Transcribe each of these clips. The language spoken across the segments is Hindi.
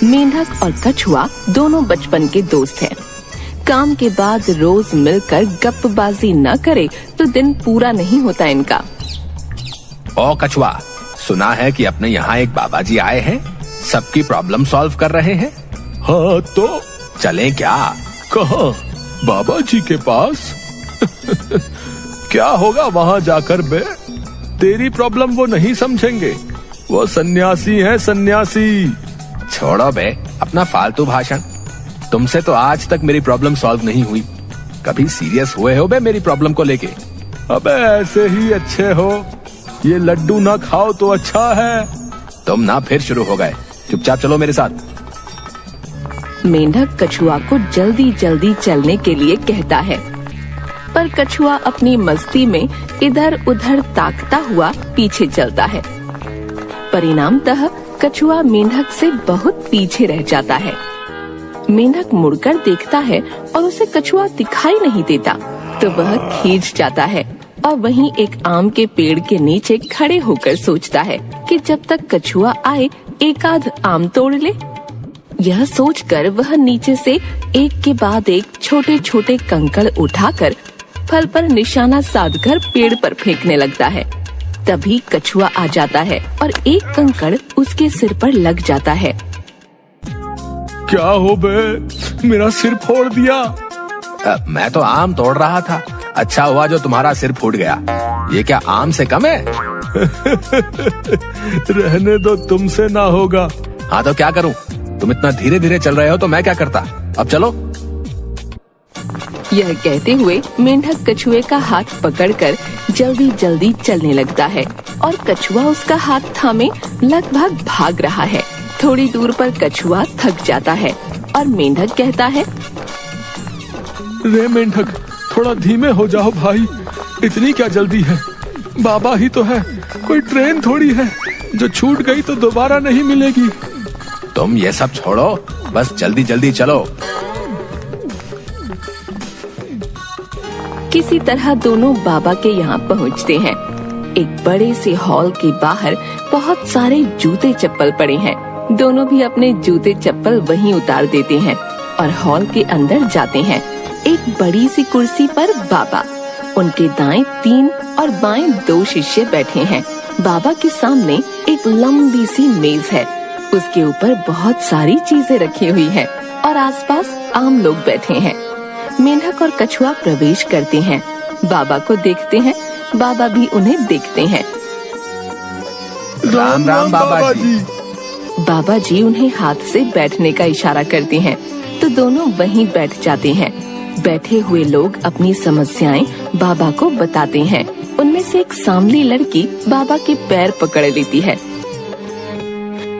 मेंढक और कछुआ दोनों बचपन के दोस्त हैं। काम के बाद रोज मिलकर गप्पबाजी न करे तो दिन पूरा नहीं होता इनका। ओ कछुआ, सुना है कि अपने यहाँ एक बाबा जी आए हैं, सबकी प्रॉब्लम सॉल्व कर रहे हैं। हाँ तो चलें क्या? कहाँ? बाबा जी के पास? क्या होगा वहाँ जाकर बे? तेरी प्रॉब्लम वो नहीं समझेंगे, वो सन्यासी हैं, सन्यासी। छोड़ो बे अपना फालतू भाषण। तुमसे तो आज तक मेरी प्रॉब्लम सॉल्व नहीं हुई। कभी सीरियस हुए हो बे मेरी प्रॉब्लम को लेके? अबे ऐसे ही अच्छे हो, ये लड्डू ना खाओ तो अच्छा है। तुम ना फिर शुरू हो गए, चुपचाप चलो मेरे साथ। मेंढक कछुआ को जल्दी जल्दी चलने के लिए कहता है, पर कछुआ अपनी मस्ती में इधर उधर ताकता हुआ पीछे चलता है। परिणामतः कछुआ मेंढक से बहुत पीछे रह जाता है। मेंढक मुड़कर देखता है और उसे कछुआ दिखाई नहीं देता, तो वह खींच जाता है और वहीं एक आम के पेड़ के नीचे खड़े होकर सोचता है कि जब तक कछुआ आए एक आध आम तोड़ ले। यह सोचकर वह नीचे से एक के बाद एक छोटे छोटे कंकड़ उठाकर फल पर निशाना साधकर पेड़ पर फेंकने लगता है। तभी कछुआ आ जाता है और एक कंकड़ उसके सिर पर लग जाता है। क्या हो बे, मेरा सिर फोड़ दिया। मैं तो आम तोड़ रहा था, अच्छा हुआ जो तुम्हारा सिर फूट गया। ये क्या आम से कम है? रहने दो, तुमसे ना होगा। हाँ तो क्या करूं? तुम इतना धीरे धीरे चल रहे हो तो मैं क्या करता। अब चलो। यह कहते हुए मेंढक कछुए का हाथ पकड़कर जल्दी जल्दी चलने लगता है और कछुआ उसका हाथ थामे लगभग भाग रहा है। थोड़ी दूर पर कछुआ थक जाता है और मेंढक कहता है, रे मेंढक, थोड़ा धीमे हो जाओ भाई, इतनी क्या जल्दी है? बाबा ही तो है, कोई ट्रेन थोड़ी है जो छूट गई तो दोबारा नहीं मिलेगी। तुम ये सब छोड़ो, बस जल्दी जल्दी चलो। किसी तरह दोनों बाबा के यहाँ पहुँचते हैं। एक बड़े से हॉल के बाहर बहुत सारे जूते चप्पल पड़े हैं। दोनों भी अपने जूते चप्पल वहीं उतार देते हैं और हॉल के अंदर जाते हैं। एक बड़ी सी कुर्सी पर बाबा, उनके दाएं 3 और बाएं 2 शिष्य बैठे हैं। बाबा के सामने एक लंबी सी मेज है, उसके ऊपर बहुत सारी चीजें रखी हुई हैं और आसपास आम लोग बैठे हैं। मेंढक और कछुआ प्रवेश करते हैं, बाबा को देखते हैं, बाबा भी उन्हें देखते हैं। राम राम बाबा जी। बाबा जी उन्हें हाथ से बैठने का इशारा करते हैं तो दोनों वहीं बैठ जाते हैं। बैठे हुए लोग अपनी समस्याएं बाबा को बताते हैं। उनमें से एक सांवली लड़की बाबा के पैर पकड़ लेती है।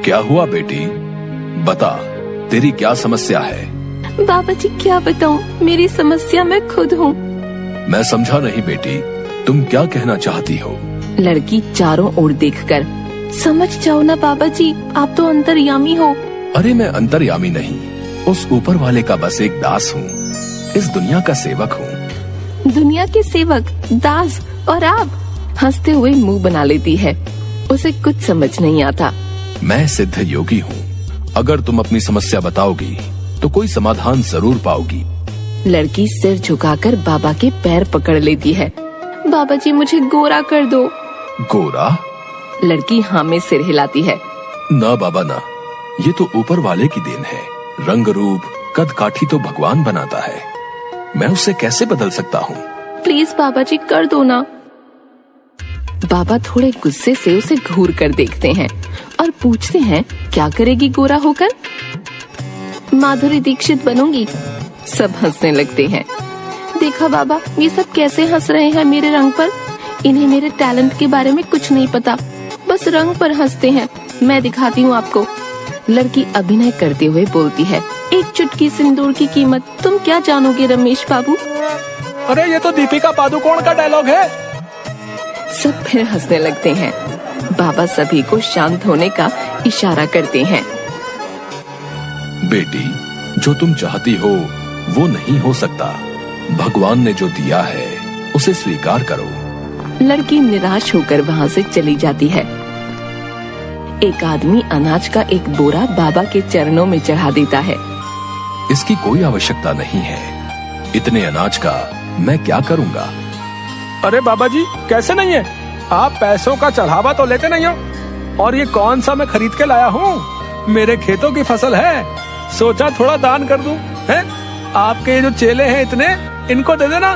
क्या हुआ बेटी, बता, तेरी क्या समस्या है? बाबा जी क्या बताऊं, मेरी समस्या मैं खुद हूँ। मैं समझा नहीं बेटी, तुम क्या कहना चाहती हो? लड़की चारों ओर देखकर, समझ जाओ ना बाबा जी, आप तो अंतर्यामी हो। अरे मैं अंतर्यामी नहीं, उस ऊपर वाले का बस एक दास हूँ, इस दुनिया का सेवक हूँ। दुनिया के सेवक, दास, और आप? हंसते हुए मुंह बना लेती है। उसे कुछ समझ नहीं आता। मैं सिद्ध योगी हूँ, अगर तुम अपनी समस्या बताओगी तो कोई समाधान जरूर पाओगी। लड़की सिर झुकाकर बाबा के पैर पकड़ लेती है। बाबा जी मुझे गोरा कर दो। गोरा? लड़की हाँ में सिर हिलाती है। ना बाबा ना, ये तो ऊपर वाले की देन है। रंग रूप कद काठी तो भगवान बनाता है, मैं उसे कैसे बदल सकता हूँ? प्लीज बाबा जी कर दो ना। बाबा थोड़े गुस्से से उसे घूर कर देखते हैं और पूछते हैं, क्या करेगी गोरा होकर? माधुरी दीक्षित बनूंगी। सब हंसने लगते हैं। देखा बाबा, ये सब कैसे हंस रहे हैं मेरे रंग पर। इन्हें मेरे टैलेंट के बारे में कुछ नहीं पता, बस रंग पर हंसते हैं। मैं दिखाती हूँ आपको। लड़की अभिनय करते हुए बोलती है, एक चुटकी सिंदूर की कीमत तुम क्या जानोगे रमेश बाबू। अरे ये तो दीपिका पादुकोण का डायलॉग है। सब फिर हंसने लगते हैं। बाबा सभी को शांत होने का इशारा करते हैं। बेटी, जो तुम चाहती हो वो नहीं हो सकता। भगवान ने जो दिया है उसे स्वीकार करो। लड़की निराश होकर वहाँ से चली जाती है। एक आदमी अनाज का एक बोरा बाबा के चरणों में चढ़ा देता है। इसकी कोई आवश्यकता नहीं है। इतने अनाज का मैं क्या करूंगा? अरे बाबा जी, कैसे नहीं है? आप पैसों का चढ़ावा तो लेते नहीं हो। और ये कौन सा मैं खरीद के लाया हूँ? मेरे खेतों की फसल है, सोचा थोड़ा दान कर दूं। है आपके ये जो चेले हैं इतने, इनको दे देना।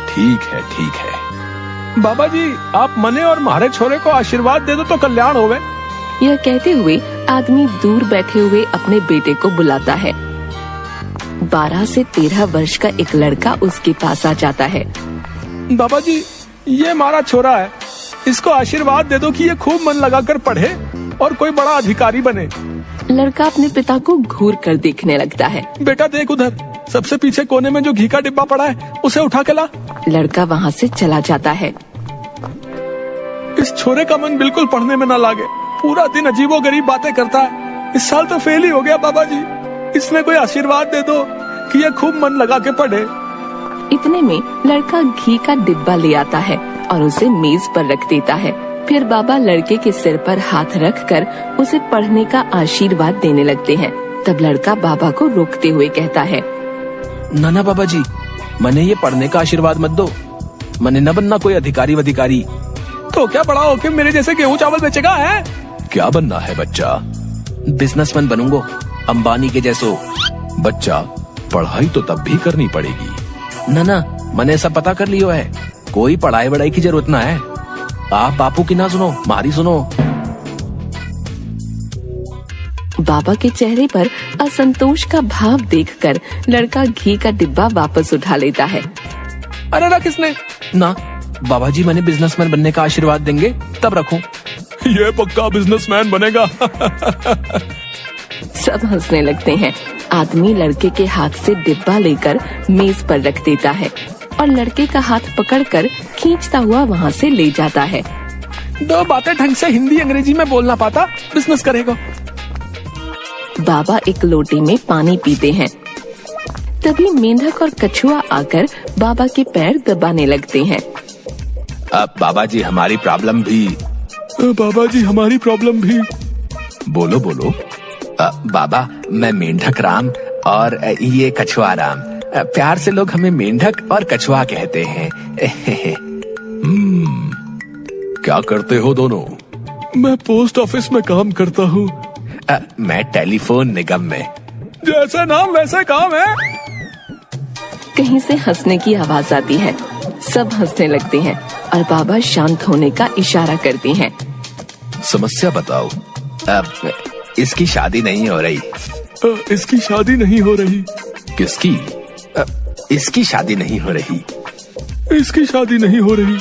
ठीक है, ठीक है। बाबा जी, आप मने और मारे छोरे को आशीर्वाद दे दो तो कल्याण होवे। यह कहते हुए आदमी दूर बैठे हुए अपने बेटे को बुलाता है। 12 से 13 वर्ष का एक लड़का उसके पास आ जाता है। बाबा जी, ये हमारा छोरा है, इसको आशीर्वाद दे दो कि ये खूब मन लगाकर पढ़े और कोई बड़ा अधिकारी बने। लड़का अपने पिता को घूर कर देखने लगता है। बेटा देख उधर, सबसे पीछे कोने में जो घी का डिब्बा पड़ा है, उसे उठा के ला। लड़का वहाँ से चला जाता है। इस छोरे का मन बिल्कुल पढ़ने में न लागे, पूरा दिन अजीबो गरीब बातें करता है। इस साल तो फेल ही हो गया बाबा जी। इसमें कोई आशीर्वाद दे दो कि ये खूब मन लगा के पढ़े। इतने में लड़का घी का डिब्बा ले आता है और उसे मेज पर रख देता है। फिर बाबा लड़के के सिर पर हाथ रखकर उसे पढ़ने का आशीर्वाद देने लगते हैं। तब लड़का बाबा को रोकते हुए कहता है, ना बाबा जी, मने ये पढ़ने का आशीर्वाद मत दो। मने न बनना कोई अधिकारी वधिकारी। तो क्या बड़ा होके मेरे जैसे गेहूं चावल बेचेगा है? क्या बनना है बच्चा? बिजनेसमैन बनूंगो, अंबानी के जैसो। बच्चा, पढ़ाई तो तब भी करनी पड़ेगी। ना मैंने सब पता कर लियो है, कोई पढ़ाई वढ़ाई की जरूरत ना है। आप बापू की ना सुनो, मारी सुनो। बाबा के चेहरे पर असंतोष का भाव देखकर लड़का घी का डिब्बा वापस उठा लेता है। अरे रख इसने। ना बाबा जी, मैंने बिजनेसमैन बनने का आशीर्वाद देंगे तब रखूं। ये पक्का बिजनेसमैन बनेगा। सब हंसने लगते हैं। आदमी लड़के के हाथ से डिब्बा लेकर मेज पर रख देता है और लड़के का हाथ पकड़कर खींचता हुआ वहाँ से ले जाता है। दो बातें ढंग से हिंदी अंग्रेजी में बोलना पाता, बिजनेस करेगा। बाबा एक लोटे में पानी पीते हैं। तभी मेंढक और कछुआ आकर बाबा के पैर दबाने लगते हैं। अब बाबा जी हमारी प्रॉब्लम भी। बाबा जी हमारी प्रॉब्लम भी। बोलो बोलो। बाबा, मैं मेंढक राम और ये कछुआ राम। प्यार से लोग हमें मेंढक और कछुआ कहते हैं। क्या करते हो दोनों? मैं पोस्ट ऑफिस में काम करता हूँ। मैं टेलीफोन निगम में। जैसे नाम वैसे काम है। कहीं से हंसने की आवाज आती है। सब हंसने लगते हैं और बाबा शांत होने का इशारा करते हैं। समस्या बताओ। इसकी शादी नहीं हो रही। इसकी शादी नहीं हो रही। किसकी? इसकी शादी नहीं हो रही। इसकी शादी नहीं हो रही।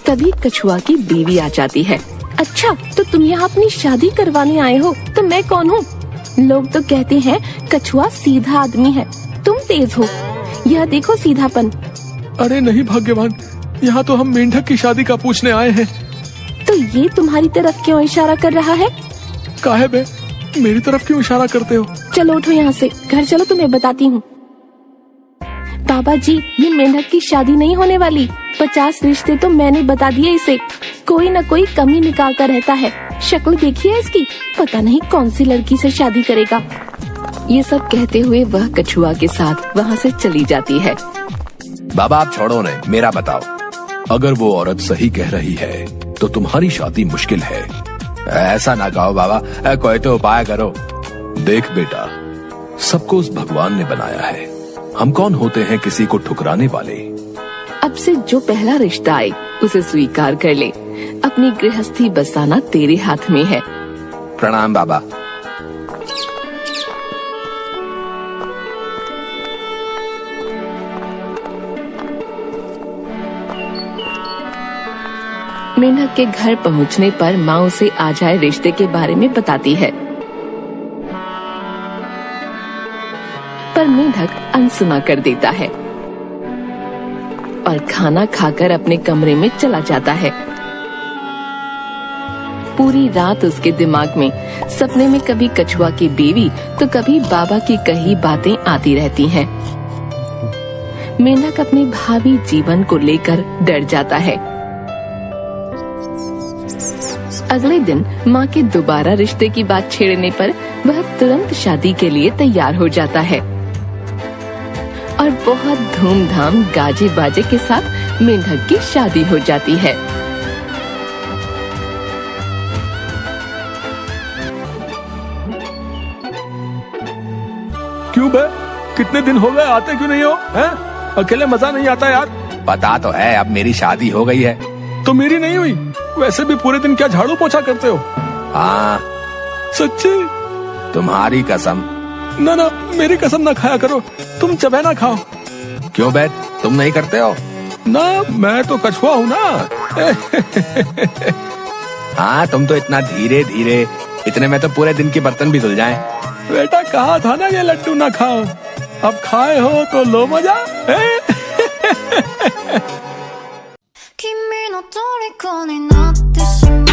तभी कछुआ की बीवी आ जाती है। अच्छा, तो तुम यहाँ अपनी शादी करवाने आए हो, तो मैं कौन हूँ? लोग तो कहते हैं कछुआ सीधा आदमी है, तुम तेज हो। यह देखो सीधापन। अरे नहीं भाग्यवान, यहाँ तो हम मेंढक की शादी का पूछने आए हैं। तो ये तुम्हारी तरफ क्यों इशारा कर रहा है? काहे बे, मेरी तरफ क्यों इशारा करते हो? चलो उठो यहाँ से, घर चलो, तुम्हें बताती हूँ। बाबा जी, ये मेंढक की शादी नहीं होने वाली। 50 रिश्ते तो मैंने बता दिए इसे। कोई न कोई कमी निकाल कर रहता है। शक्ल देखिए इसकी, पता नहीं कौन सी लड़की से शादी करेगा। ये सब कहते हुए वह कछुआ के साथ वहाँ से चली जाती है। बाबा आप छोड़ो ने, मेरा बताओ। अगर वो औरत सही कह रही है तो तुम्हारी शादी मुश्किल है। ऐसा ना कहो बाबा, कोई तो उपाय करो। देख बेटा, सबको उस भगवान ने बनाया है। हम कौन होते हैं किसी को ठुकराने वाले। अब से जो पहला रिश्ता आए उसे स्वीकार कर ले। अपनी गृहस्थी बसाना तेरे हाथ में है। प्रणाम बाबा। मेंढक के घर पहुंचने पर माँ उसे आ जाए रिश्ते के बारे में बताती है, पर मेंढक अनसुना कर देता है और खाना खाकर अपने कमरे में चला जाता है। पूरी रात उसके दिमाग में सपने में कभी कछुआ की बीवी तो कभी बाबा की कही बातें आती रहती हैं। मेंढक अपने भावी जीवन को लेकर डर जाता है। अगले दिन माँ के दोबारा रिश्ते की बात छेड़ने पर वह तुरंत शादी के लिए तैयार हो जाता है और बहुत धूमधाम गाजे बाजे के साथ मेंढक की शादी हो जाती है। क्यों बे, कितने दिन हो गए, आते क्यों नहीं हो? हैं? अकेले मजा नहीं आता यार। पता तो है अब मेरी शादी हो गई है। तो मेरी नहीं हुई। वैसे भी पूरे दिन क्या झाड़ू पोछा करते हो? हाँ सच्ची? तुम्हारी कसम। ना ना, मेरी कसम ना खाया करो, तुम चबे ना खाओ। क्यों बे, तुम नहीं करते हो? ना, मैं तो कछुआ हूँ ना। हाँ तुम तो इतना धीरे धीरे, इतने में तो पूरे दिन के बर्तन भी धुल जाएं। बेटा कहा था ना ये लड्डू ना खाओ, अब खाए हो तो लो मजा। 君の虜になってしまう